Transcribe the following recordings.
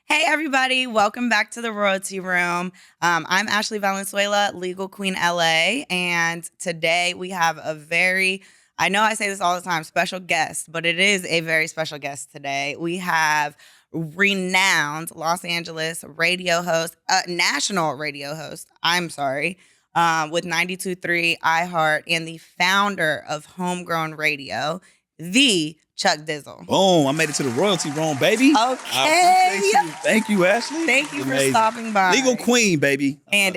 Hey, everybody. Welcome back to the Royalty Room. I'm Ashley Valenzuela, Legal Queen LA. And today we have I know I say this all the time, special guest, but it is a very special guest today. We have renowned Los Angeles radio host, national radio host, with 92.3 iHeart and the founder of Homegrown Radio, the Chuck Dizzle. Boom, I made it to the Royalty Room, baby. Okay. I appreciate you. Thank you, Ashley. Thank you for stopping by. Legal Queen, baby. And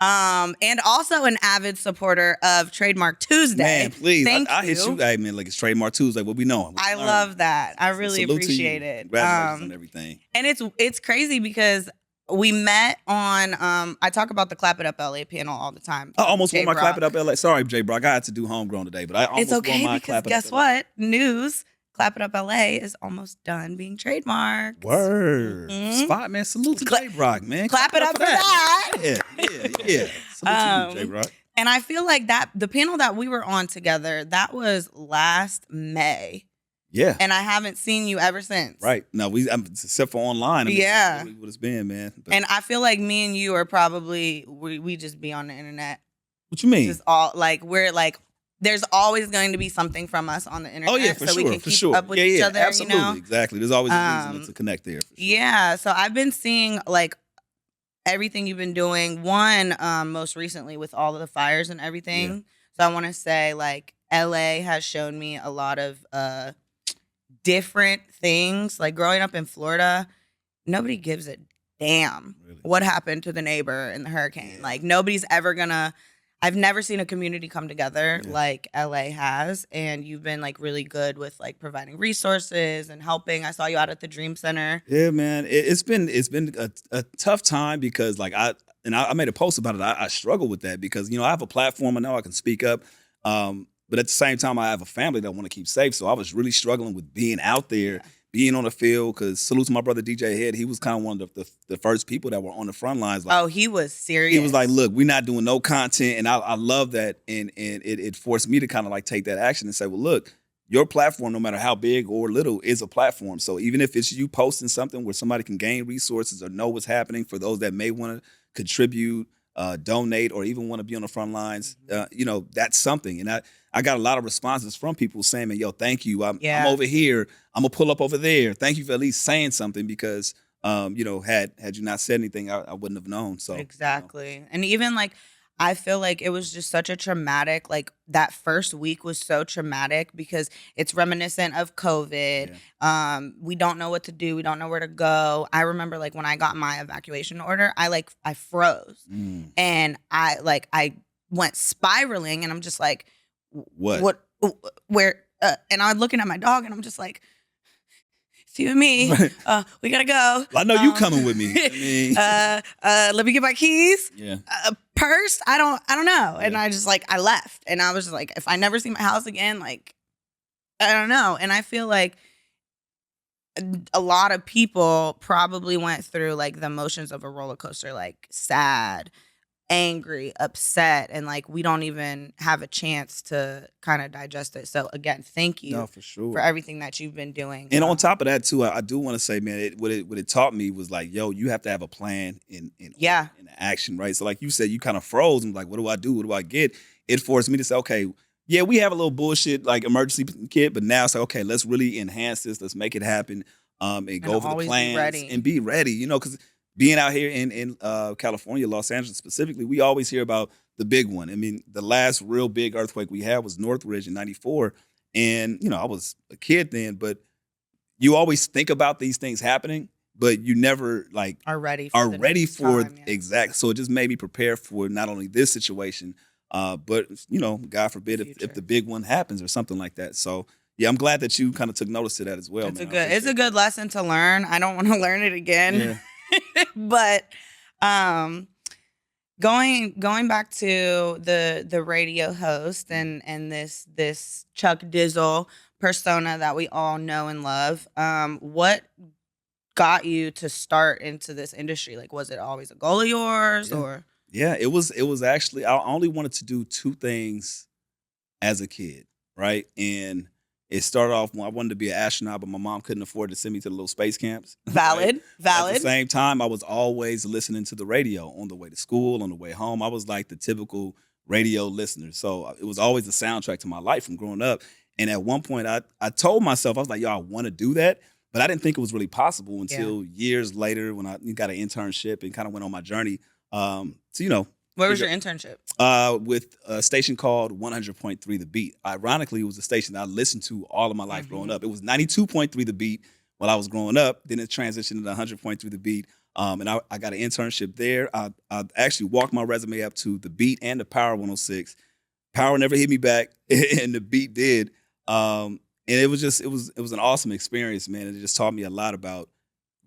and also an avid supporter of Trademark Tuesday. Man, please. I hit you. you. Hey, man, like it's Trademark Tuesday. What we know. I love that. I really appreciate it. Congratulations on everything. And it's crazy because we met on, I talk about the Clap It Up LA panel all the time. I almost won my Clap It Up LA. Sorry, J Brock. I had to do Homegrown today, but I almost won my Clap It Up LA. Guess what? News. Clap It Up LA is almost done being trademarked. Word. Spot, man. Salute to J Brock, man. Clap it up for that. Yeah. Salute to you, J Brock. And I feel like the panel that we were on together, that was last May. Yeah. And I haven't seen you ever since. Right. No, except for online. Yeah. What it's been, man. But, and I feel like me and you are probably, we just be on the internet. What you mean? Just there's always going to be something from us on the internet. Oh, yeah, for so sure. we can keep up with each other, absolutely, you know? Exactly. There's always a reason to connect there. For sure. Yeah. So I've been seeing everything you've been doing. One, most recently with all of the fires and everything. Yeah. So I want to say LA has shown me a lot of different things. Like growing up in Florida, nobody gives a damn what happened to the neighbor in the hurricane. Like nobody's ever I've never seen a community come together like LA has, and you've been really good with providing resources and helping. I saw you out at the Dream Center. Yeah, man. It's been a tough time because I made a post about it. I struggle with that because I have a platform. I know I can speak up, but at the same time I have a family that I want to keep safe. So I was really struggling with being out there. Being on the field, because salute to my brother DJ Head, he was kind of one of the first people that were on the front lines. He was serious. He was like, look, we're not doing no content, and I love that, and it forced me to kind of take that action and say, well, look, your platform, no matter how big or little, is a platform. So even if it's you posting something where somebody can gain resources or know what's happening, for those that may want to contribute, donate, or even want to be on the front lines, that's something. And I got a lot of responses from people saying, man, yo, thank you. I'm over here. I'm going to pull up over there. Thank you for at least saying something because, had you not said anything, I wouldn't have known. So exactly. And even I feel like it was just such a traumatic, that first week was so traumatic because it's reminiscent of COVID. Yeah. We don't know what to do. We don't know where to go. I remember when I got my evacuation order, I froze and I went spiraling and I'm just like, what, where, and I'm looking at my dog and I'm just like, it's you and me. Right. We gotta go. Well, I know you coming with me. Let me get my keys. Yeah. Purse. I don't know. And I just I left. And I was just if I never see my house again, I don't know. And I feel like a lot of people probably went through the emotions of a roller coaster, sad, angry, upset, and we don't even have a chance to kind of digest it. So again, thank you for sure for everything that you've been doing. And on top of that too, I do want to say, man, what it taught me was yo, you have to have a plan in action, right? So like you said, you kind of froze and what do I do? What do I get? It forced me to say, okay, yeah, we have a little bullshit emergency kit, but now it's okay, let's really enhance this, let's make it happen, and go over the plans and be ready, because being out here in California, Los Angeles specifically, we always hear about the big one. I mean, the last real big earthquake we had was Northridge in '94. And, I was a kid then, but you always think about these things happening, but you never are ready for exact. So it just made me prepare for not only this situation, but, God forbid if the big one happens or something like that. So yeah, I'm glad that you kind of took notice to that as well. It's a good lesson to learn. I don't want to learn it again. Yeah. But going back to the radio host and this Chuck Dizzle persona that we all know and love, what got you to start into this industry? Was it always a goal of yours or? Yeah, it was actually, I only wanted to do two things as a kid, right? And It started off when I wanted to be an astronaut, but my mom couldn't afford to send me to the little space camps. Valid, right? valid. At the same time, I was always listening to the radio on the way to school, on the way home. I was like the typical radio listener. So it was always the soundtrack to my life from growing up. And at one point, I told myself, I was like, yo, I want to do that. But I didn't think it was really possible until years later when I got an internship and kind of went on my journey. Where was your internship? With a station called 100.3 The Beat. Ironically, it was a station that I listened to all of my life growing up. It was 92.3 The Beat while I was growing up. Then it transitioned to 100.3 The Beat. And I got an internship there. I actually walked my resume up to The Beat and the Power 106. Power never hit me back, and The Beat did. And it was an awesome experience, man. It just taught me a lot about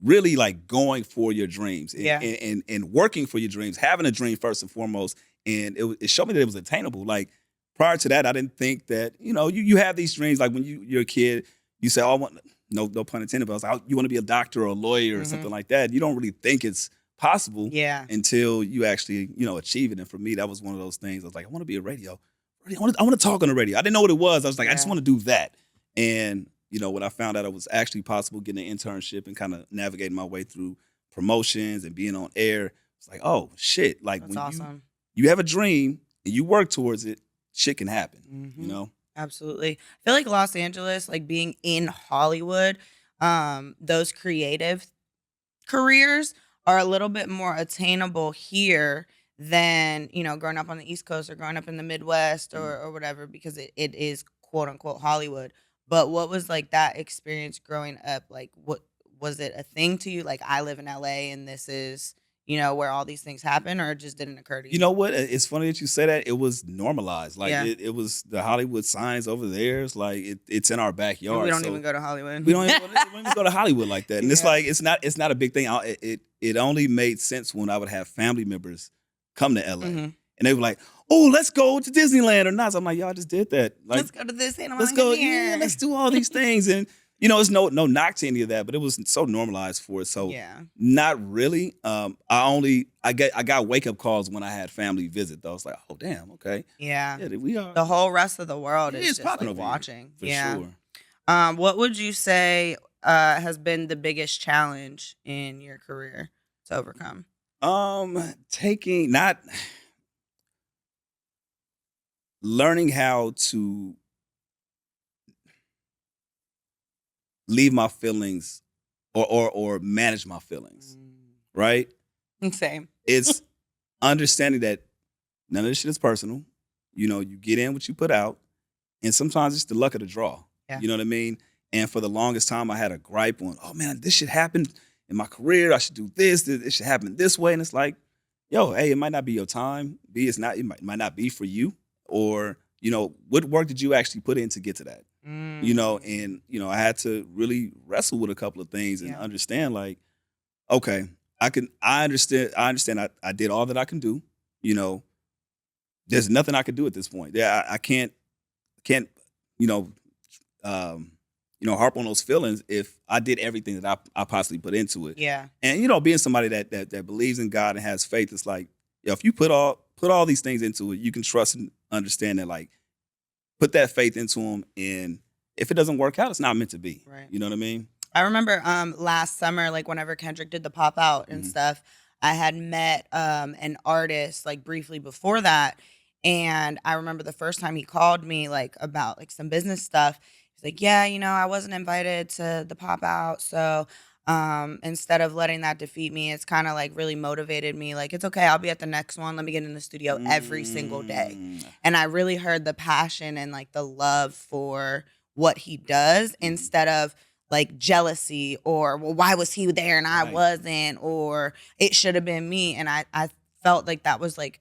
really like going for your dreams and working for your dreams, having a dream first and foremost. And it showed me that it was attainable. Like prior to that, I didn't think that, you have these dreams. Like when you're a kid, you say, oh, I want, no pun intended, but I was like, you want to be a doctor or a lawyer or something like that. You don't really think it's possible until you actually, achieve it. And for me, that was one of those things. I was like, I want to be a radio. I want to talk on the radio. I didn't know what it was. I was like, I just want to do that. And when I found out it was actually possible getting an internship and kind of navigating my way through promotions and being on air, it's like, oh, shit. Like that's when awesome. You have a dream and you work towards it, shit can happen, Absolutely. I feel like Los Angeles, like being in Hollywood, those creative careers are a little bit more attainable here than, growing up on the East Coast or growing up in the Midwest or whatever, because it is quote unquote Hollywood. But what was like that experience growing up? Like, what was it a thing to you? Like, I live in LA and this is, where all these things happen, or it just didn't occur to you? You know what? It's funny that you say that. It was normalized. Like it was the Hollywood signs over there. It's like it's in our backyard. We don't even go to Hollywood. We don't even go to Hollywood like that. And it's like it's not a big thing. It only made sense when I would have family members come to LA. And they were like, oh, let's go to Disneyland or not. So I'm like, y'all just did that. Like, let's go to this. Let's go. Yeah, let's do all these things. And, it's no knock to any of that, but it was so normalized for it. So not really. I got wake up calls when I had family visit though. It's like, oh, damn. Okay. Yeah. We are. The whole rest of the world is just like watching. For sure. What would you say has been the biggest challenge in your career to overcome? Learning how to leave my feelings or manage my feelings, right? Same. It's understanding that none of this shit is personal. You get in what you put out, and sometimes it's the luck of the draw. Yeah. You know what I mean? And for the longest time, I had a gripe on, oh man, this should happen in my career. I should do this. It should happen this way. And it's like, yo, hey, it might not be your time. B, it's not. It might not be for you. Or, what work did you actually put in to get to that? And, I had to really wrestle with a couple of things and understand like, okay, I understand I did all that I can do. There's nothing I can do at this point. Yeah, I can't, harp on those feelings if I did everything that I possibly put into it. Yeah. And, being somebody that believes in God and has faith, it's like, if you put all these things into it, you can trust and understand that, like, put that faith into them. And if it doesn't work out, it's not meant to be. Right. You know what I mean? I remember last summer, like whenever Kendrick did the pop out and stuff, I had met an artist like briefly before that. And I remember the first time he called me like about like some business stuff. He's like, yeah, I wasn't invited to the pop out. So instead of letting that defeat me, it's kind of like really motivated me. Like, it's okay. I'll be at the next one. Let me get in the studio every single day. And I really heard the passion and like the love for what he does instead of like jealousy or, well, why was he there and I wasn't, or it should have been me. And I felt like that was like,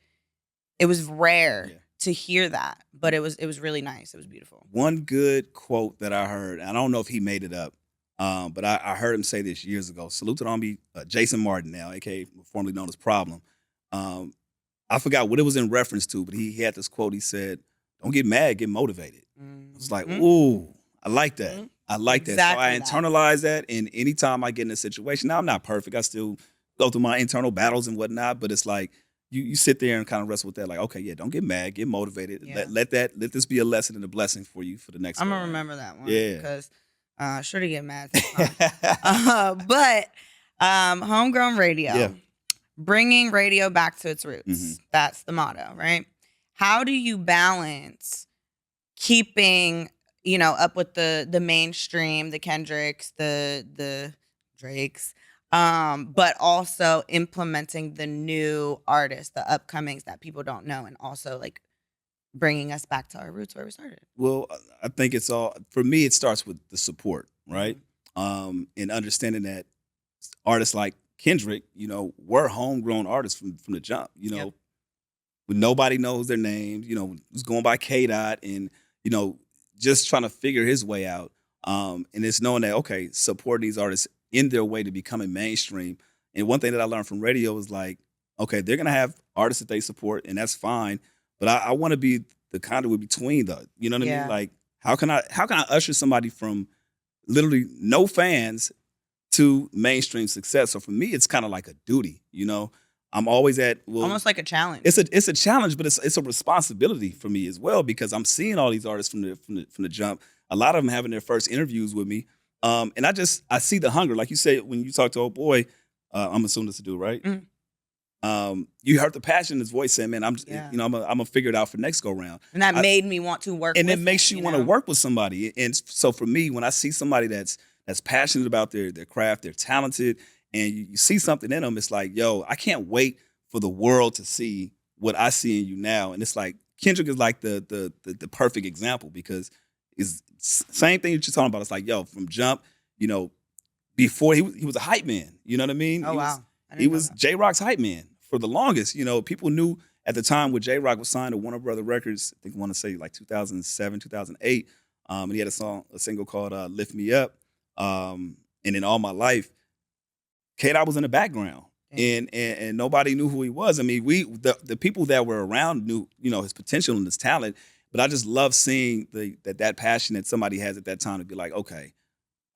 it was rare to hear that, but it was really nice. It was beautiful. One good quote that I heard, I don't know if he made it up, but I heard him say this years ago. Salute to the homie Jason Martin now, aka formerly known as Problem. I forgot what it was in reference to, but he had this quote. He said, "Don't get mad, get motivated." I was like, ooh, I like that. I like that. So I internalize that, and anytime I get in a situation, now I'm not perfect. I still go through my internal battles and whatnot, but it's like, you sit there and kind of wrestle with that, like, okay, yeah, don't get mad, get motivated. Yeah. Let this be a lesson and a blessing for you for the next. I'm gonna remember that one. Yeah. Because sure to get mad sometimes. But Homegrown Radio. Yeah. Bringing radio back to its roots. Mm-hmm. That's the motto, right? How do you balance keeping, up with the mainstream, the Kendricks, the Drakes, but also implementing the new artists, the upcomings that people don't know, and also like bringing us back to our roots where we started? Well, I think it's all, for me, it starts with the support, right? And understanding that artists like Kendrick, were homegrown artists from the jump, Yep. when nobody knows their names, was going by K-Dot and, just trying to figure his way out. And it's knowing that, okay, supporting these artists in their way to becoming mainstream. And one thing that I learned from radio is like, okay, they're going to have artists that they support, and that's fine. But I want to be the conduit between you know what I mean? Like, how can I usher somebody from literally no fans to mainstream success? So for me, it's kind of like a duty, I'm always almost like a challenge. It's a challenge, but it's a responsibility for me as well, because I'm seeing all these artists from the jump. A lot of them having their first interviews with me, and I see the hunger. Like you said, when you talk to old boy, I'm assuming this to do right. Mm-hmm. You heard the passion in his voice saying, "Man, I'm gonna figure it out for next go round." And that made me want to work. And with it makes you want to work with somebody. And so for me, when I see somebody that's passionate about their craft, they're talented, and you see something in them, it's like, yo, I can't wait for the world to see what I see in you now. And it's like Kendrick is like the perfect example, because it's same thing that you're talking about. It's like, yo, from jump, before he was a hype man. You know what I mean? Oh, wow. He was J-Rock's hype man for the longest. People knew at the time when J-Rock was signed to Warner Brother Records, I think I want to say like 2007, 2008. And he had a single called Lift Me Up. And in All My Life, K-Dot was in the background. And nobody knew who he was. I mean, the people that were around knew, his potential and his talent. But I just love seeing that passion that somebody has at that time to be like, okay,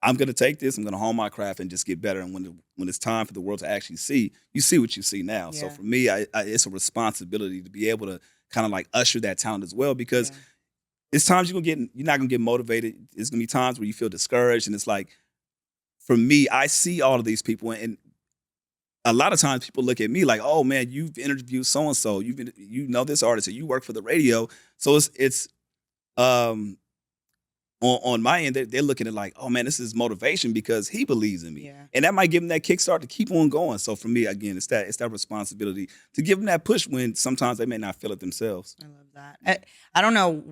I'm going to take this, I'm going to hone my craft and just get better. And when it's time for the world to actually see, you see what you see now. Yeah. So for me, it's a responsibility to be able to kind of like usher that talent as well, because it's times you're not going to get motivated. It's going to be times where you feel discouraged. And it's like, for me, I see all of these people, and a lot of times people look at me like, oh man, you've interviewed so-and-so, this artist, or you work for the radio. So it's on my end, they're looking at like, oh man, this is motivation because he believes in me. Yeah. And that might give them that kickstart to keep on going. So for me, again, it's that responsibility to give them that push when sometimes they may not feel it themselves. I love that. I don't know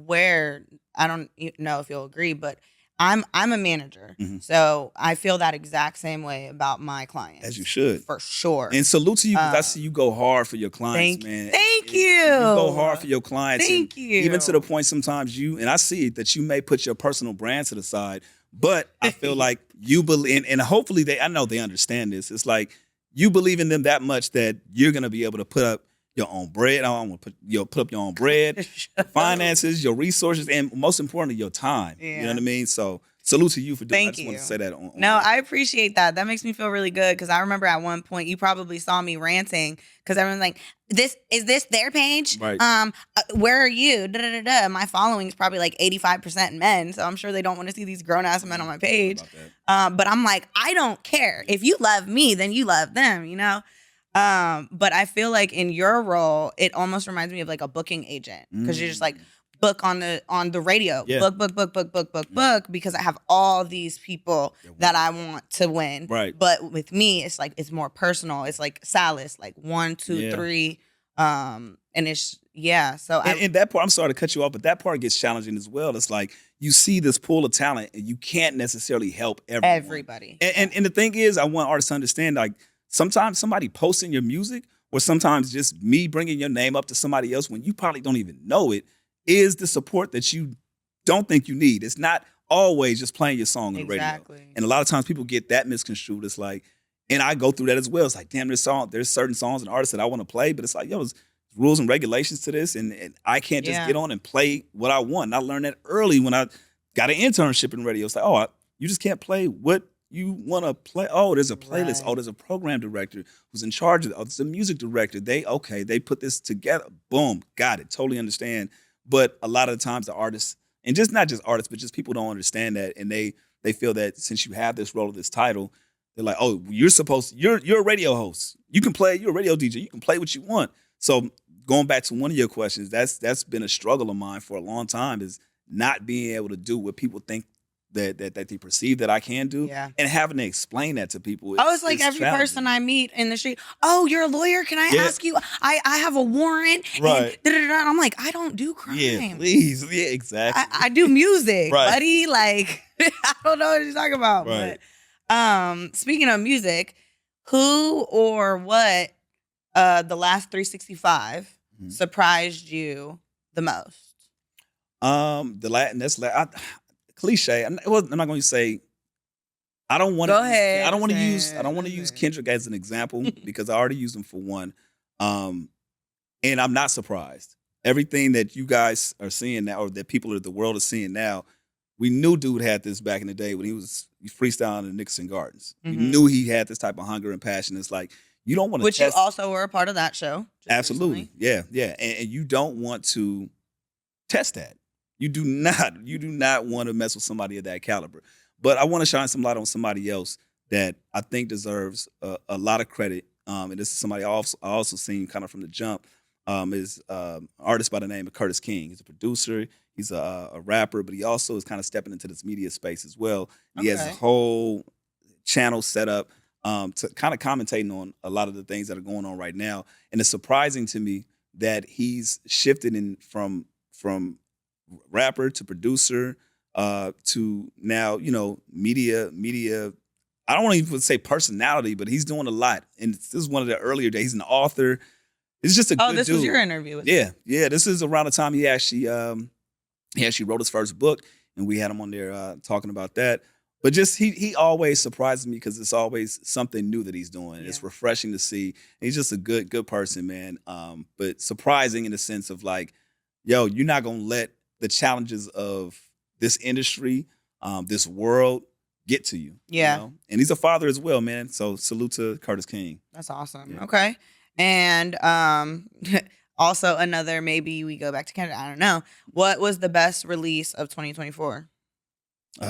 I don't know if you'll agree, but I'm a manager. Mm-hmm. So I feel that exact same way about my clients. As you should. For sure. And salute to you, because I see you go hard for your clients, man. Thank you. You go hard for your clients. Thank you. Even to the point sometimes and I see that you may put your personal brand to the side, but I feel like you believe, and hopefully I know they understand this. It's like you believe in them that much that you're going to be able to put up your own bread. I want to put up your own bread, finances, your resources, and most importantly, your time. Yeah. You know what I mean? So salute to you for doing that. I just want to say that. No, I appreciate that. That makes me feel really good, because I remember at one point you probably saw me ranting because everyone's like, is this their page? Right. Where are you? Da, da, da, da. My following is probably like 85% men, so I'm sure they don't want to see these grown-ass men on my page. But I'm like, I don't care. If you love me, then you love them, But I feel like in your role, it almost reminds me of like a booking agent, because you're just like, book on the radio, book, because I have all these people that I want to win. Right. But with me, it's like, it's more personal. It's like Salas, like 1, 2, 3. And it's, So and that part, I'm sorry to cut you off, but that part gets challenging as well. It's like, you see this pool of talent and you can't necessarily help everybody. And the thing is, I want artists to understand, like, sometimes somebody posting your music, or sometimes just me bringing your name up to somebody else when you probably don't even know it, is the support that you don't think you need. It's not always just playing your song on the radio. And a lot of times people get that misconstrued. It's like, and I go through that as well. It's like, damn, there's certain songs and artists that I want to play, but it's like, there's rules and regulations to this, and I can't just get on and play what I want. And I learned that early when I got an internship in radio. It's like, you just can't play what You want to play? Oh, there's a playlist. Right. Oh, there's a program director who's in charge of it. Oh, there's a music director. They put this together. Boom, got it. Totally understand. But a lot of the times the artists, and just not just artists, but just people don't understand that, and they feel that since you have this role of this title, they're like, oh, you're a radio host. You can play. You're a radio DJ. You can play what you want. So going back to one of your questions, that's been a struggle of mine for a long time, is not being able to do what people think that they perceive that I can do, and having to explain that to people. It's like every person I meet in the street, oh, you're a lawyer? Can I ask you? I have a warrant. Right. And I'm like, I don't do crime. Yeah, please. Yeah, exactly. I do music, Right. buddy. Like, I don't know what you're talking about. Right. But speaking of music, who or what the last 365 surprised you the most? Cliche. I'm not going to say. I don't want to use Kendrick as an example because I already used him for one, and I'm not surprised. Everything that you guys are seeing now, or that people of the world are seeing now, we knew dude had this back in the day when he freestyling in Nixon Gardens. We knew he had this type of hunger and passion. It's like you don't want to. Which you also were a part of that show. Absolutely, recently. Yeah, and you don't want to test that. You do not want to mess with somebody of that caliber. But I want to shine some light on somebody else that I think deserves a lot of credit. And this is somebody I also seen kind of from the jump. Is an artist by the name of Curtis King. He's a producer. He's a rapper, but he also is kind of stepping into this media space as well. He has a whole channel set up to kind of commentating on a lot of the things that are going on right now. And it's surprising to me that he's shifted from rapper to producer to now, media. I don't want to even say personality, but he's doing a lot. And this is one of the earlier days. He's an author. It's just a good dude. Oh, this was your interview with him. Yeah. This is around the time he actually wrote his first book, and we had him on there talking about that. But just he always surprises me because it's always something new that he's doing. Yeah. It's refreshing to see. He's just a good person, man. But surprising in the sense of like, yo, you're not gonna let the challenges of this industry, this world, get to you. Yeah. You know? And he's a father as well, man. So salute to Curtis King. That's awesome. Yeah. Okay. And also another, maybe we go back to Canada. I don't know. What was the best release of 2024?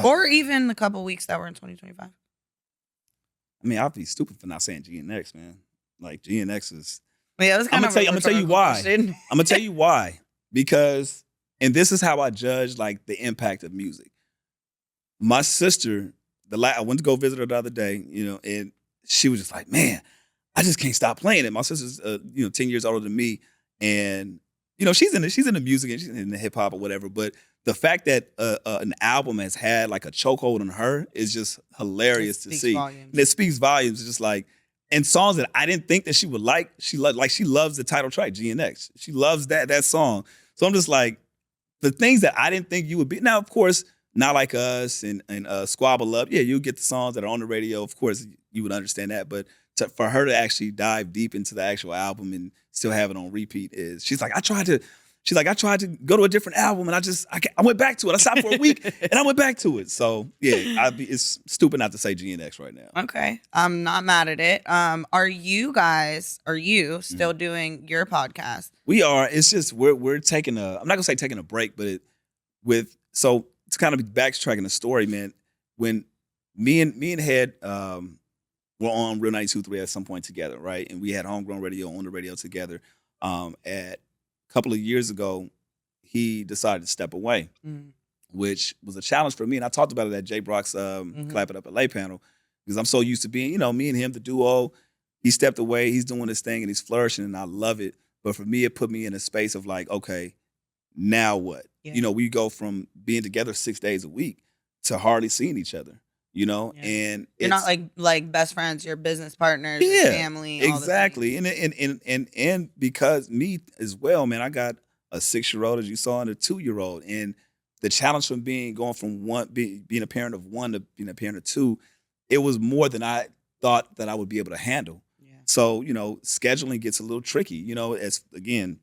Or even the couple weeks that were in 2025? I mean, I'd be stupid for not saying GNX, man. Like GNX is. Yeah, it was kind I'm gonna tell you why. I'm gonna tell you why. Because, and this is how I judge like the impact of music. My sister, I went to go visit her the other day, and she was just like, man, I just can't stop playing it. My sister's 10 years older than me, and she's in the music and she's in the hip hop or whatever. But the fact that an album has had like a chokehold on her is just hilarious to see. Volumes. And it speaks volumes. It's just like, and songs that I didn't think that she would like. She loves the title track, GNX. She loves that song. So I'm just like, the things that I didn't think you would be. Now, of course, Not Like Us and Squabble Up. Yeah, you'll get the songs that are on the radio. Of course, you would understand that. But for her to actually dive deep into the actual album and still have it on repeat she's like, I tried to go to a different album and I went back to it. I stopped for a week and I went back to it. So yeah, it's stupid not to say GNX right now. Okay. I'm not mad at it. Are you still doing your podcast? We are. It's just, we're taking I'm not gonna say taking a break, but so it's kind of backtracking the story, man. When me and Head, were on Real 92.3 at some point together, right? And we had Homegrown Radio on the radio together. At a couple of years ago, he decided to step away, which was a challenge for me. And I talked about it at Jay Brock's Clap It Up LA panel because I'm so used to being, me and him, the duo. He stepped away, he's doing his thing and he's flourishing and I love it. But for me, it put me in a space of like, okay, now what? Yeah. We go from being together 6 days a week to hardly seeing each other. And you're not like best friends, you're business partners, family. Exactly. And because me as well, man, I got a 6-year-old, as you saw, and a 2-year-old. And the challenge from going from being a parent of one to being a parent of two, it was more than I thought that I would be able to handle. Yeah. So, scheduling gets a little tricky, as again,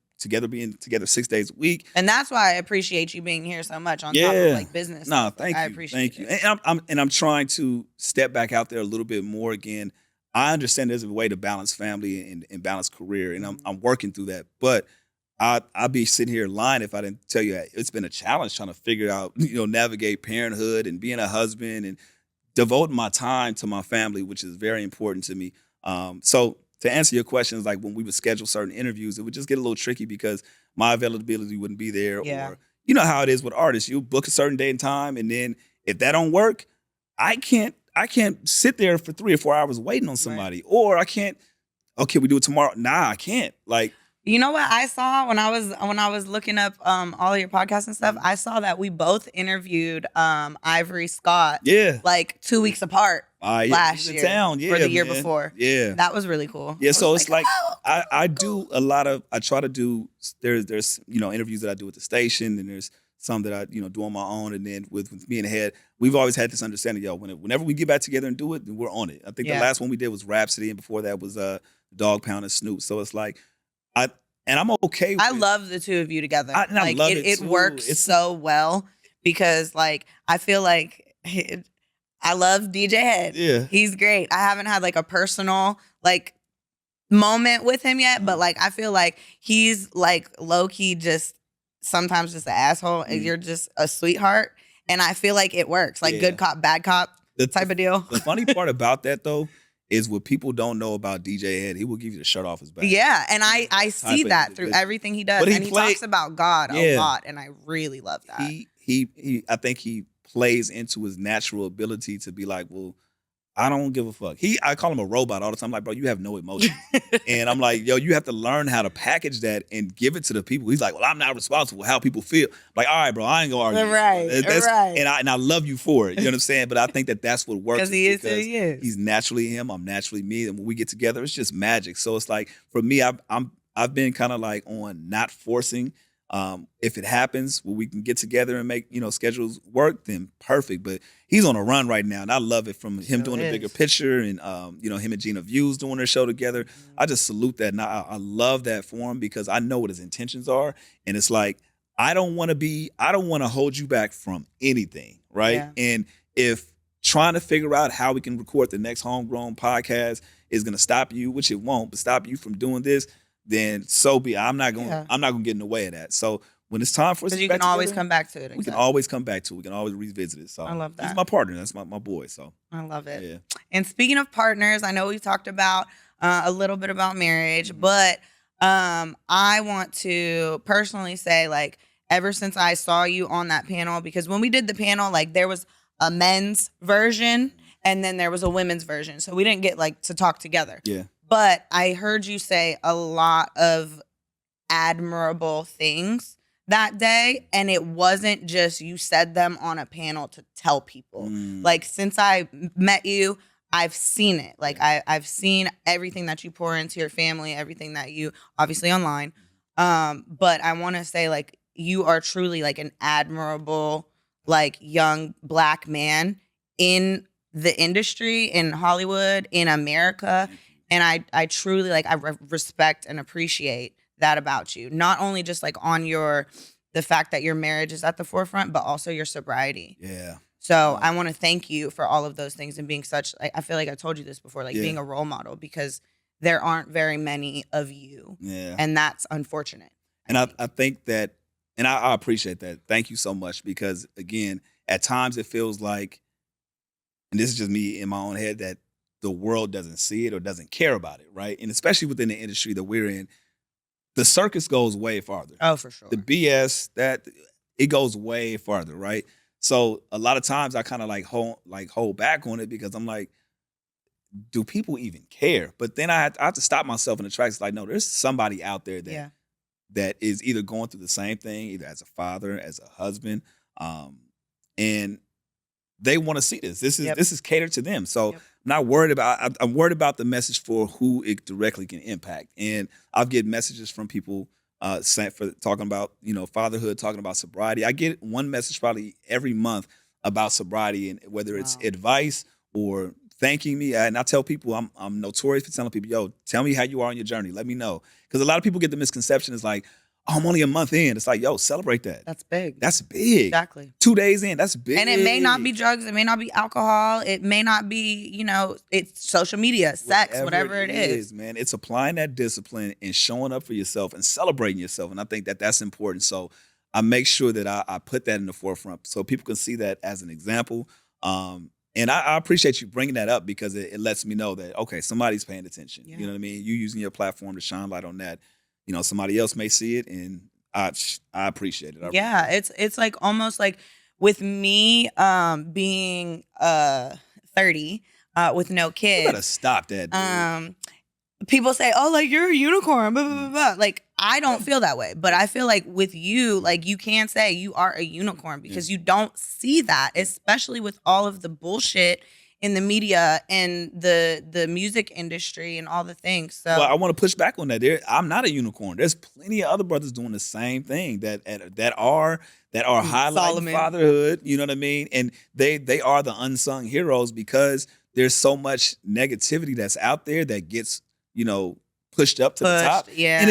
being together 6 days a week. And that's why I appreciate you being here so much on top of like business. No, stuff. thank I you. appreciate it. And I'm trying to step back out there a little bit more again. I understand there's a way to balance family and balance career, and I'm working through that. But I'd be sitting here lying if I didn't tell you that it's been a challenge trying to figure out, navigate parenthood and being a husband and devoting my time to my family, which is very important to me. So to answer your questions, like when we would schedule certain interviews, it would just get a little tricky because my availability wouldn't be there. Yeah. Or you know how it is with artists. You book a certain day and time, and then if that don't work, I can't sit there for 3 or 4 hours waiting on somebody. Right. Or I can't, okay, we do it tomorrow. Nah, I can't. Like, you know what I saw when I was looking up all of your podcasts and stuff? I saw that we both interviewed Ivory Scott like 2 weeks apart last year or the year before. Yeah. That was really cool. Yeah, so it's like I do a lot of, I try to do, there's interviews that I do at the station, and there's some that I do on my own, and then with me and the head, we've always had this understanding, whenever we get back together and do it, then we're on it. I think the last one we did was Rhapsody, and before that was Dog Pound and Snoop. So it's like, I'm okay with I love the two of you together. I love it. It works so well because like I feel like I love DJ Head. Yeah. He's great. I haven't had like a personal like moment with him yet, but like I feel like he's like low key just sometimes just an asshole and you're just a sweetheart. And I feel like it works. Like good cop, bad cop type of deal. The funny part about that though is what people don't know about DJ Head. He will give you the shirt off his back. Yeah, and I see that through everything he does. And he talks about God a lot, and I really love that. I think he plays into his natural ability to be like, well, I don't give a fuck. I call him a robot all the time. I'm like, bro, you have no emotion. And I'm like, yo, you have to learn how to package that and give it to the people. He's like, well, I'm not responsible for how people feel. I'm like, all right, bro, I ain't gonna argue. Right. And I love you for it. You know what I'm saying? But I think that's what works. Because he is. He's naturally him. I'm naturally me. And when we get together, it's just magic. So it's like, for me, I've been kind of like on not forcing. If it happens where we can get together and make, schedules work, then perfect. But he's on a run right now, and I love it from him doing a bigger picture and, him and Gina Views doing their show together. Mm-hmm. I just salute that. And I love that for him because I know what his intentions are. And it's like, I don't want to hold you back from anything, right? Yeah. And if trying to figure out how we can record the next Homegrown podcast is going to stop you, which it won't, but stop you from doing this, then so be it. I'm not going to get in the way of that. So when it's time for us to you can always come back to it. We can always come back to it. We can always revisit it. So I love that. He's my partner. That's my boy. So I love it. Yeah. And speaking of partners, I know we talked about a little bit about marriage, but I want to personally say, like, ever since I saw you on that panel, because when we did the panel, like there was a men's version and then there was a women's version. So we didn't get like to talk together. Yeah. But I heard you say a lot of admirable things that day. And it wasn't just you said them on a panel to tell people. Like, since I met you, I've seen it. Like, I've seen everything that you pour into your family, everything that you, obviously online. But I want to say, like, you are truly like an admirable, like, young Black man in the industry, in Hollywood, in America. And I truly, like, I respect and appreciate that about you. Not only just, like, on the fact that your marriage is at the forefront, but also your sobriety. Yeah. So I want to thank you for all of those things and being such, I feel like I told you this before, like being a role model, because there aren't very many of you. Yeah. And that's unfortunate. And I think that, and I appreciate that. Thank you so much, because, again, at times it feels like, and this is just me in my own head, that the world doesn't see it or doesn't care about it, right? And especially within the industry that we're in, the circus goes way farther. Oh, for sure. The BS, it goes way farther, right? So a lot of times I kind of hold back on it because I'm like, do people even care? But then I have to stop myself in the tracks. Like, no, there's somebody out there that is either going through the same thing, either as a father, as a husband, and they want to see this. This is catered to them. So I'm not worried about. I'm worried about the message for who it directly can impact. And I've get messages from people talking about fatherhood, talking about sobriety. I get one message probably every month about sobriety, and whether it's advice or thanking me. And I tell people I'm notorious for telling people, yo, tell me how you are on your journey. Let me know, because a lot of people get the misconception is like, Oh, I'm only a month in. It's like, yo, celebrate that. That's big. That's big. Exactly. 2 days in, that's big. And it may not be drugs. It may not be alcohol. It may not be, it's social media, sex, whatever it is. Man, it's applying that discipline and showing up for yourself and celebrating yourself. And I think that that's important. So I make sure that I put that in the forefront so people can see that as an example. And I appreciate you bringing that up because it lets me know that, okay, somebody's paying attention. Yeah. You know what I mean? You using your platform to shine light on that. Somebody else may see it, and I appreciate it. It's like almost like with me being 30 with no kids. You gotta stop that, dude. People say, "Oh, like you're a unicorn." Blah, blah, blah, blah. Like I don't feel that way, but I feel like with you, like you can say you are a unicorn because you don't see that, especially with all of the bullshit in the media and the music industry and all the things. So, well, I want to push back on that. I'm not a unicorn. There's plenty of other brothers doing the same thing that are highlighting fatherhood. You know what I mean? And they are the unsung heroes because there's so much negativity that's out there that gets pushed up to the top. Yeah, and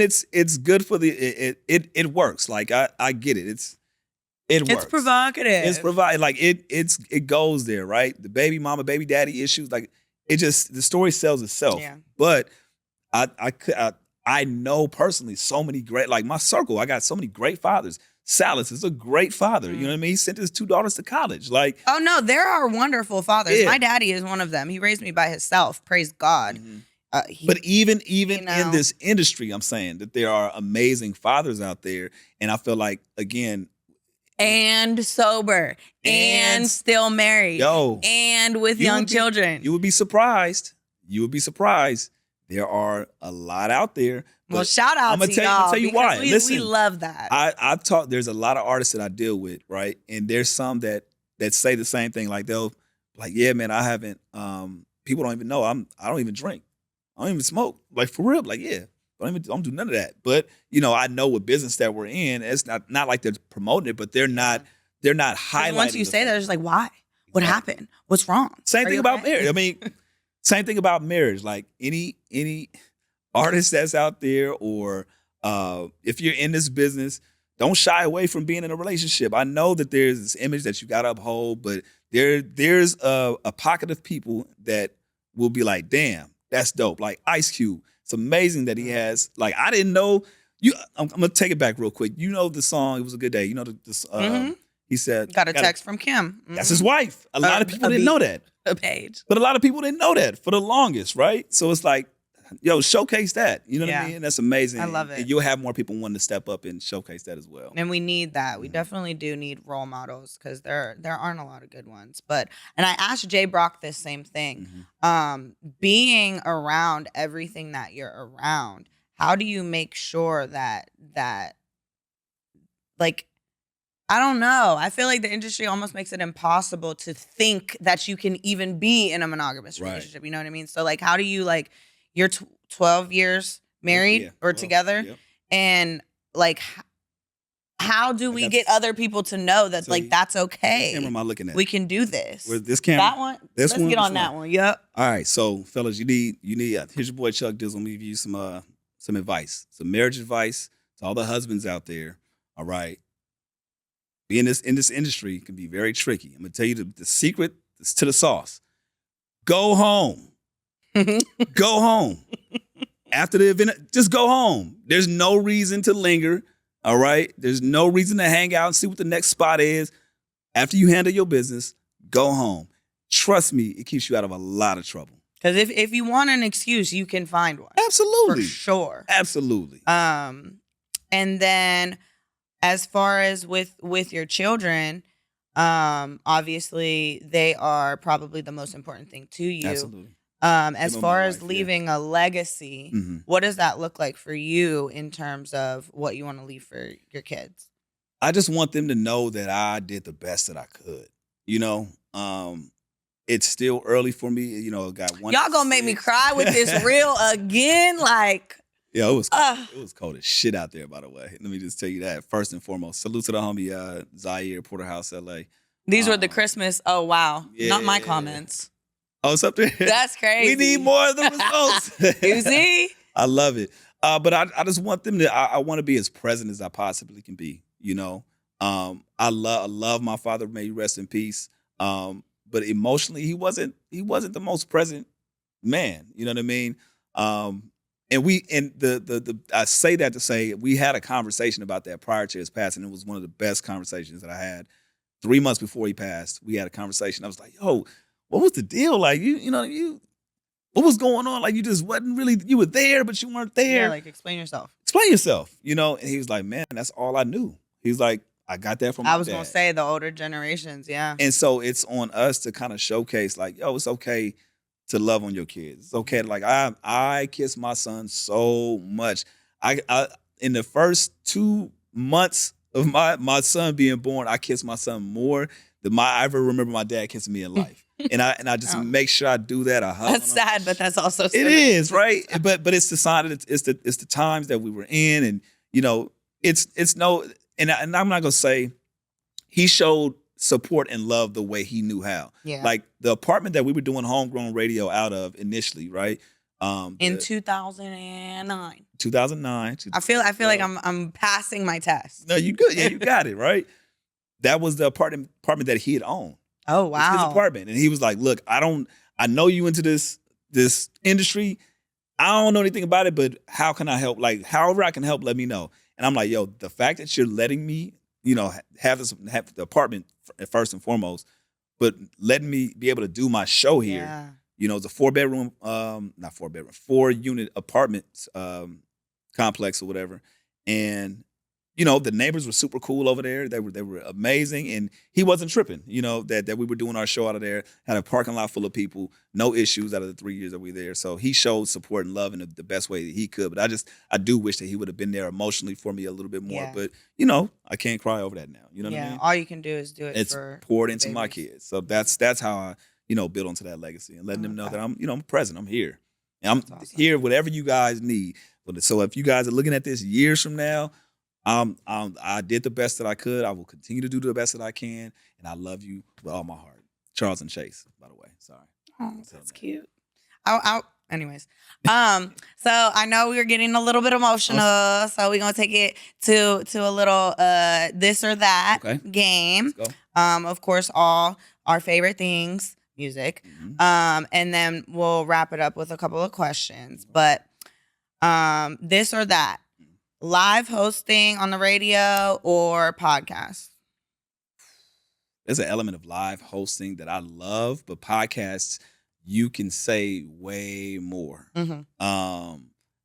it's good for it works. Like I get it. It works. It's provocative. It's like it goes there, right? The baby mama, baby daddy issues, like the story sells itself. Yeah. But I know personally so many great, like my circle, I got so many great fathers. Salas is a great father. You know what I mean? He sent his 2 daughters to college. Like, oh no, there are wonderful fathers. Yeah. My daddy is one of them. He raised me by himself. Praise God. Mm-hmm. But even in this industry, I'm saying that there are amazing fathers out there, and I feel like again. And sober, and still married, and with young children. You would be surprised. There are a lot out there. Well, shout out to y'all. I'm gonna tell you why. Listen, we love that. I've talked. There's a lot of artists that I deal with, right? And there's some that say the same thing. Like they'll, like, yeah, man, I haven't. People don't even know. I don't even drink. I don't even smoke. Like for real. Like yeah. Don't do none of that. But I know what business that we're in. It's not like they're promoting it, but they're not highlighting. Once you say that, it's like, why? What happened? What's wrong? Same thing about marriage. I mean, same thing about marriage. Like any artist that's out there, or if you're in this business, don't shy away from being in a relationship. I know that there's this image that you got to uphold, but there's a pocket of people that will be like, damn, that's dope. Like Ice Cube. It's amazing that he has, like, I didn't know, I'm going to take it back real quick. You know the song, It Was a Good Day. You know, he said. Got a text from Kim. Mm-hmm. That's his wife. A lot of people didn't know that. A page. But a lot of people didn't know that for the longest, right? So it's like, yo, showcase that. You know what I mean? That's amazing. I love it. And you'll have more people wanting to step up and showcase that as well. And we need that. We definitely do need role models because there aren't a lot of good ones. And I asked Jay Brock this same thing. Being around everything that you're around, how do you make sure that like, I don't know. I feel like the industry almost makes it impossible to think that you can even be in a monogamous relationship. You know what I mean? So like, how do you like, you're 12 years married or together. And like, how do we get other people to know that like, that's okay? What camera am I looking at? We can do this. Where's this camera? That one? Let's get on that one. Yep. All right. So fellas, you need, here's your boy Chuck Dizzle. Let me give you some advice, some marriage advice to all the husbands out there. All right. Being in this industry can be very tricky. I'm going to tell you the secret to the sauce. Go home. Go home. After the event, just go home. There's no reason to linger, all right? There's no reason to hang out and see what the next spot is. After you handle your business, go home. Trust me, it keeps you out of a lot of trouble. Because if you want an excuse, you can find one. Absolutely. For sure. Absolutely. And then as far as with your children, obviously they are probably the most important thing to you. Absolutely. As far as leaving a legacy, what does that look like for you in terms of what you want to leave for your kids? I just want them to know that I did the best that I could. It's still early for me. Got one. Y'all gonna make me cry with this reel again? Like, yeah, it was cold. It was cold as shit out there. By the way, let me just tell you that first and foremost. Salute to the homie Zaire, Porterhouse, LA. These were the Christmas. Oh wow, yeah. Not my comments. Oh, it's up there. That's crazy. We need more of the results. You see? I love it. But I just want them to. I want to be as present as I possibly can be. I love my father. May he rest in peace. But emotionally, he wasn't the most present man. You know what I mean? And I say that to say we had a conversation about that prior to his passing. It was one of the best conversations that I had. 3 months before he passed, we had a conversation. I was like, "Yo, what was the deal? Like, what was going on? Like, you just wasn't really. You were there, but you weren't there. Yeah, like explain yourself. Explain yourself. And he was like, man, that's all I knew. He was like, I got that from my dad. I was gonna say the older generations, yeah. And so it's on us to kind of showcase, like, yo, it's okay to love on your kids. It's okay to I kiss my son so much. I in the first 2 months of my son being born, I kissed my son more than I ever remember my dad kissing me in life. And I just make sure I do that. I hug That's sad, but that's also it is, right? But it's the sign that it's the times that we were in, and it's no. And I'm not gonna say he showed support and love the way he knew how. Yeah. Like the apartment that we were doing Homegrown Radio out of initially, right? In 2009. 2009. I feel like I'm passing my test. No, you good. Yeah, you got it, right? That was the apartment that he had owned. Oh, wow. It's his apartment. And he was like, look, I know you into this industry. I don't know anything about it, but how can I help? Like, however I can help, let me know. And I'm like, yo, the fact that you're letting me, have the apartment first and foremost, but letting me be able to do my show here. Yeah. It's a 4-unit apartment complex or whatever. And the neighbors were super cool over there. They were amazing, and he wasn't tripping. That we were doing our show out of there. Had a parking lot full of people, no issues out of the 3 years that we were there. So he showed support and love in the best way that he could. But I do wish that he would have been there emotionally for me a little bit more. Yeah. But I can't cry over that now. You know what I mean? All you can do is do it. It's poured into my kids. So that's how I build onto that legacy and letting them know that I'm present. I'm here, and I'm here whatever you guys need. So if you guys are looking at this years from now. I did the best that I could. I will continue to do the best that I can, and I love you with all my heart. Charles and Chase, by the way. Sorry. Oh, that's cute. Anyways, so I know we were getting a little bit emotional, so we're gonna take it to a little this or that game. Let's go. Of course, all our favorite things, music. Mm-hmm. And then we'll wrap it up with a couple of questions. But this or that. Live hosting on the radio or podcast? There's an element of live hosting that I love, but podcasts, you can say way more. Mm-hmm.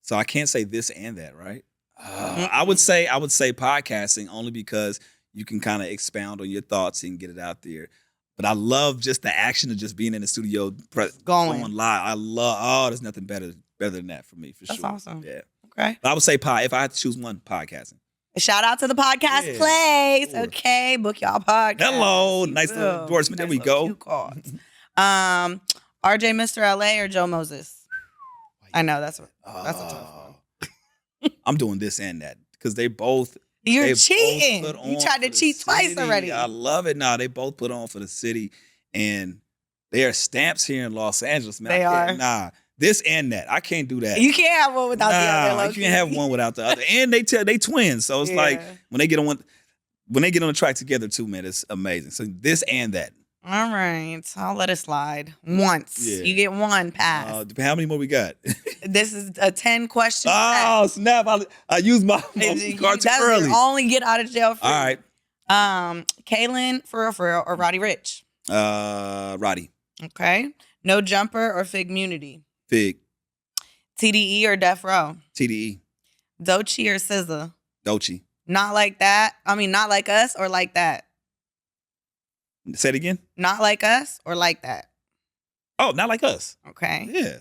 So I can't say this and that, right? I would say podcasting only because you can kind of expound on your thoughts and get it out there. But I love just the action of just being in the studio, going live. There's nothing better than that for me, for sure. That's awesome. Yeah. Okay. But I would say if I had to choose one, podcasting. Shout out to the podcast place. Sure. Okay, book y'all podcast. Hello, nice little endorsement. There we go. RJ, Mr. LA or Joe Moses? I know that's a tough one. I'm doing this and that because they both. You're cheating. You tried to cheat twice already. I love it. Nah, they both put on for the city, and they are stamps here in Los Angeles, man. They are. Nah. This and that. I can't do that. You can't have one without the other. You can't have one without the other. And they twins. So it's like when they get on the track together too, man, it's amazing. So this and that. All right. I'll let it slide. Once. Yeah. You get one pass. How many more we got? This is a 10 question. Snap. I used my card too early. Only get out of jail free. All right. Kaylin, for real, or Roddy Ricch? Roddy. Okay. No Jumper or Figmunity? Fig. TDE or Death Row? TDE. Doechii or SZA? Doechii. Not like that? I mean, not like us or like that? Say it again? Not like us or like that? Oh, not like us. Okay. Yeah.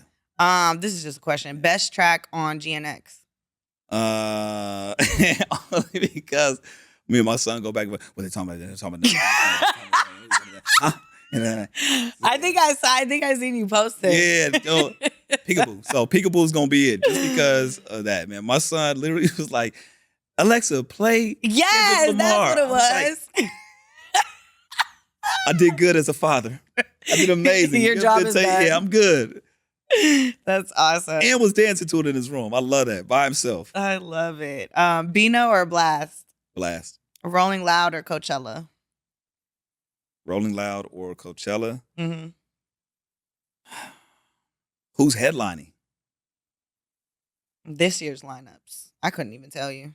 This is just a question. Best track on GNX? Only because me and my son go back. What they talking about? They're talking about huh? I think I seen you post it. Yeah, Peekaboo. So Peekaboo is gonna be it just because of that, man. My son literally was like, "Alexa, play." Yes, that's what it was. Like, I did good as a father. I did amazing. Your job is done. Yeah, I'm good. That's awesome. And was dancing to it in his room. I love that. By himself. I love it. Beano or Blast? Blast. Rolling Loud or Coachella? Rolling Loud or Coachella? Mm-hmm. Who's headlining? This year's lineups. I couldn't even tell you.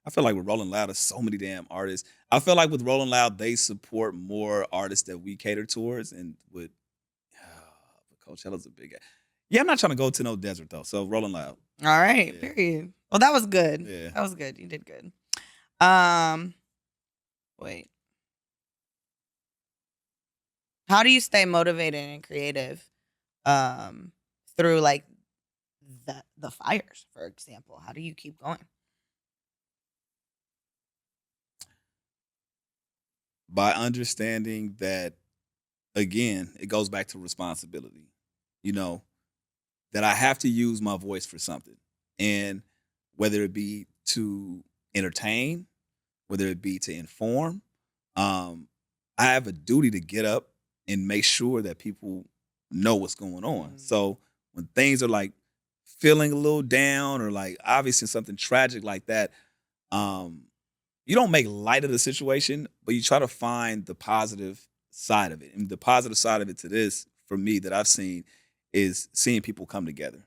I feel like with Rolling Loud, there's so many damn artists. I feel like with Rolling Loud, they support more artists that we cater towards. And with Coachella's a big guy. Yeah, I'm not trying to go to no desert, though. So Rolling Loud. All right, yeah. Period. Well, that was good. Yeah. That was good. You did good. Wait. How do you stay motivated and creative through like the fires, for example? How do you keep going? By understanding that, again, it goes back to responsibility. You know, that I have to use my voice for something. And whether it be to entertain, whether it be to inform, I have a duty to get up and make sure that people know what's going on. Mm-hmm. So when things are like feeling a little down or like obviously something tragic like that, you don't make light of the situation, but you try to find the positive side of it. And the positive side of it to this, for me, that I've seen is seeing people come together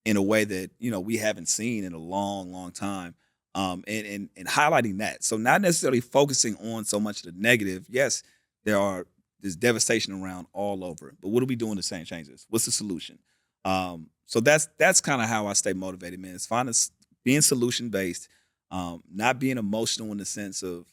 in a way that, you know, we haven't seen in a long, long time. And highlighting that. So not necessarily focusing on so much of the negative. Yes, there's devastation around all over. But what are we doing to change this? What's the solution? So that's kind of how I stay motivated, man. It's being solution-based, not being emotional in the sense of,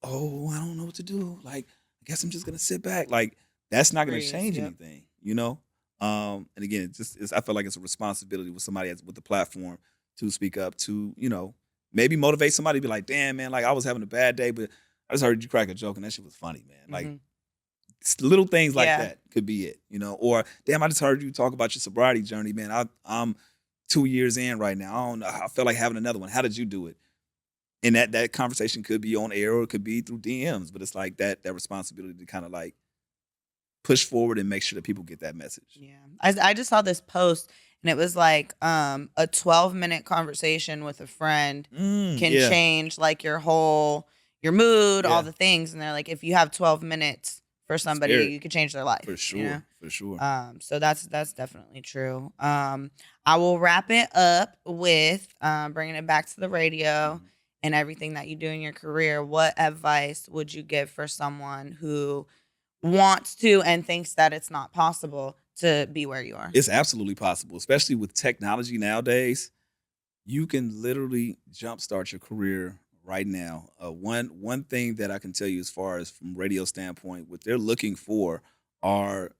oh, I don't know what to do. Like, I guess I'm just going to sit back. Like, that's not going to change anything, you know? And again, I feel like it's a responsibility with somebody with the platform to speak up, to, you know, maybe motivate somebody to be like, damn, man, like I was having a bad day, but I just heard you crack a joke and that shit was funny, man. Like little things like that could be it, you know, or damn, I just heard you talk about your sobriety journey, man. I'm 2 years in right now. I don't know. I feel like having another one. How did you do it? And that conversation could be on air or it could be through DMs, but it's like that responsibility to kind of like push forward and make sure that people get that message. Yeah. I just saw this post and it was like a 12-minute conversation with a friend can change like your mood, all the things. And they're like, if you have 12 minutes for somebody, you can change their life. For sure. You know? For sure. So that's definitely true. I will wrap it up with bringing it back to the radio and everything that you do in your career. What advice would you give for someone who wants to and thinks that it's not possible to be where you are? It's absolutely possible, especially with technology nowadays. You can literally jumpstart your career right now. One thing that I can tell you as far as from radio standpoint, what they're looking for are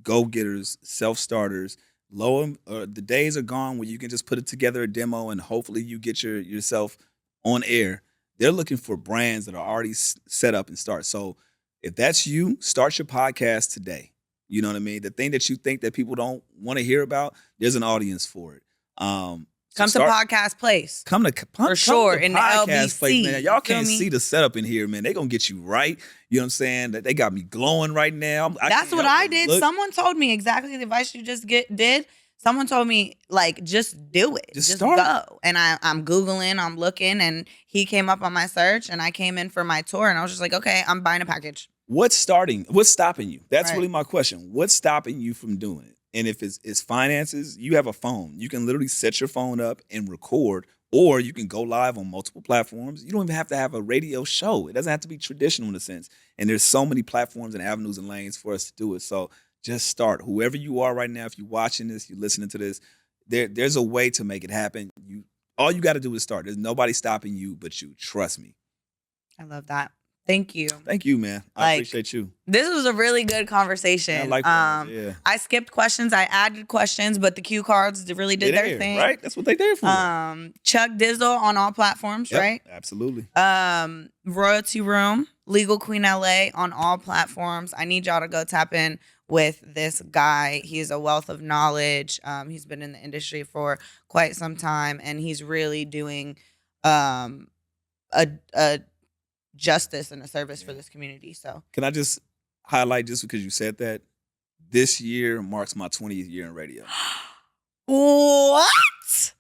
go-getters, self-starters. The days are gone where you can just put it together a demo and hopefully you get yourself on air. They're looking for brands that are already set up and start. So if that's you, start your podcast today. You know what I mean? The thing that you think that people don't want to hear about, there's an audience for it. Come to Podcast Place. Come to in the LBC. Place, man. Y'all can't see the setup in here, man. They gonna get you right. You know what I'm saying? They got me glowing right now. That's what I did. Someone told me exactly the advice you just did. Someone told me, like, just do it. Just start. Go. And I'm Googling, I'm looking, and he came up on my search, and I came in for my tour, and I was just like, okay, I'm buying a package. What's stopping you? That's really my question. What's stopping you from doing it? And if it's finances, you have a phone. You can literally set your phone up and record, or you can go live on multiple platforms. You don't even have to have a radio show. It doesn't have to be traditional in a sense. And there's so many platforms and avenues and lanes for us to do it. So just start. Whoever you are right now, if you're watching this, you're listening to this, there's a way to make it happen. All you got to do is start. There's nobody stopping you but you. Trust me. I love that. Thank you. Thank you, man. I appreciate you. This was a really good conversation. I like that. Yeah. I skipped questions. I added questions, but the cue cards really did their thing. Right? That's what they there for. Chuck Dizzle on all platforms, right? Absolutely. Royalty Room, Legal Queen LA on all platforms. I need y'all to go tap in with this guy. He's a wealth of knowledge. He's been in the industry for quite some time, and he's really doing a justice and a service for this community. So can I just highlight, just because you said that, this year marks my 20th year in radio. What?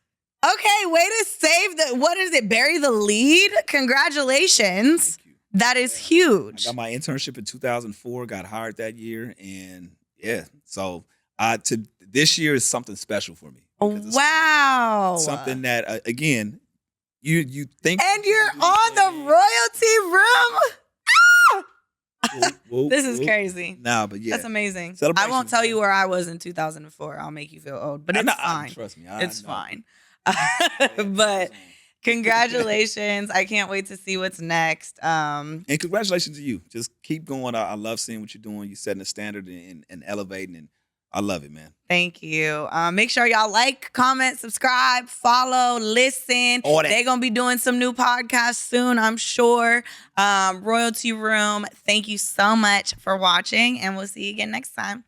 Okay, way to save the, what is it? Bury the lead? Congratulations. Thank you. That is huge. I got my internship in 2004, got hired that year. And so this year is something special for me. Wow. Something that, again, you think. And you're on the royalty room? This is crazy. Nah, but that's amazing. I won't tell you where I was in 2004. I'll make you feel old, but it's fine. Trust me, it's fine. But congratulations! I can't wait to see what's next. And congratulations to you. Just keep going. I love seeing what you're doing. You're setting a standard and elevating, and I love it, man. Thank you. Make sure y'all like, comment, subscribe, follow, listen. They're going to be doing some new podcasts soon, I'm sure. Royalty Room, thank you so much for watching, and we'll see you again next time.